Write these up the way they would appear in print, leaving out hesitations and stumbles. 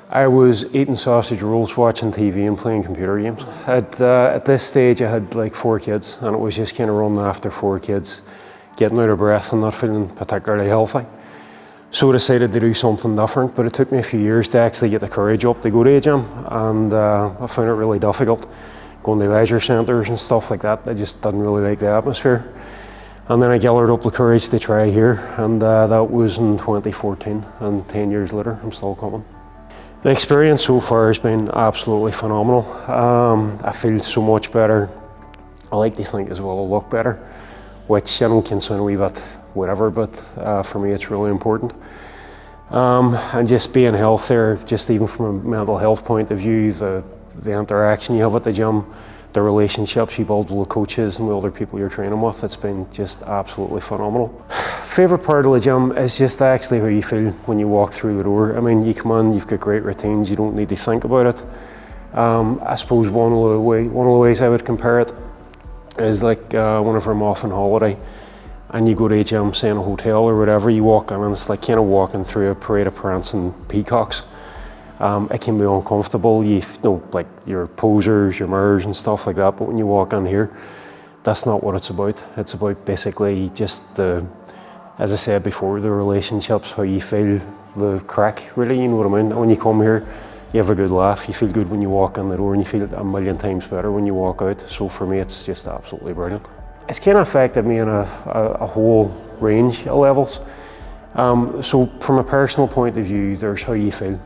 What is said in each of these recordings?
I was eating sausage rolls, watching TV and playing computer games. At this stage I had like 4 kids, and it was just kind of running after 4 kids, getting out of breath and not feeling particularly healthy. So I decided to do something different, but it took me a few years to actually get the courage up to go to a gym, and I found it really difficult. Going to leisure centres and stuff like that, I just didn't really like the atmosphere. And then I gathered up the courage to try here, and that was in 2014, and 10 years later I'm still coming. The experience so far has been absolutely phenomenal. I feel so much better. I like to think as well I look better, which I know can sound a wee bit whatever, but for me it's really important. And just being healthier, just even from a mental health point of view, the interaction you have at the gym, the relationships you build with coaches and with other people you're training with, it's been just absolutely phenomenal. Favourite part of the gym is just actually how you feel when you walk through the door. I mean, you come in, you've got great routines, you don't need to think about it. I suppose one of the ways I would compare it is like whenever I'm off on holiday and you go to a gym, say in a hotel or whatever, you walk in and it's like kind of walking through a parade of prancing peacocks. It can be uncomfortable, you know, like your posers, your mirrors and stuff like that, but when you walk in here, that's not what it's about. It's about basically just as I said before, the relationships, how you feel, the crack, really, you know what I mean? When you come here, you have a good laugh, you feel good when you walk in the door, and you feel it a million times better when you walk out. So for me, it's just absolutely brilliant. It's kind of affected me on a whole range of levels. So from a personal point of view, there's how you feel.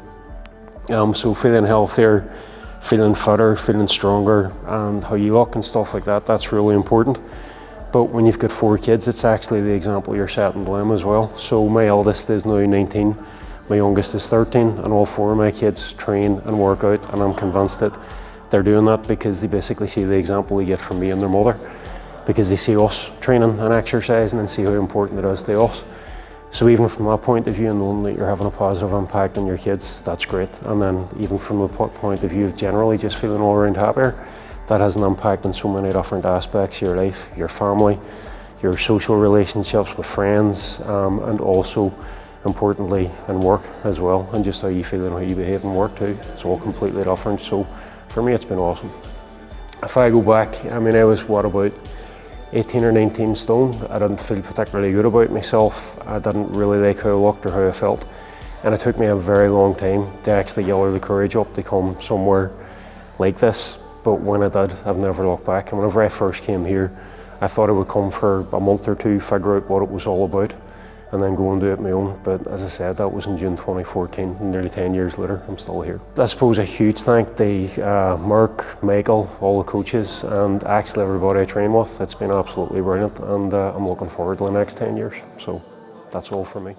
So feeling healthier, feeling fitter, feeling stronger, and how you look and stuff like that, that's really important. But when you've got 4 kids, it's actually the example you're setting to them as well. So my eldest is now 19, my youngest is 13, and all 4 of my kids train and work out, and I'm convinced that they're doing that because they basically see the example they get from me and their mother, because they see us training and exercising and see how important it is to us. So even from that point of view, and knowing that you're having a positive impact on your kids, that's great. And then even from the point of view of generally just feeling all around happier, that has an impact on so many different aspects of your life, your family, your social relationships with friends, and also, importantly, in work as well, and just how you feel and how you behave in work too. It's all completely different. So for me, it's been awesome. If I go back, I mean, I was, what, about 18 or 19 stone. I didn't feel particularly good about myself. I didn't really like how I looked or how I felt. And it took me a very long time to actually gather the courage up to come somewhere like this. But when I did, I've never looked back. And whenever I first came here, I thought I would come for a month or 2, figure out what it was all about, and then go and do it my own. But as I said, that was in June 2014, and nearly 10 years later, I'm still here. I suppose a huge thank to Mark, Michael, all the coaches, and actually everybody I train with. It's been absolutely brilliant, and I'm looking forward to the next 10 years. So that's all from me.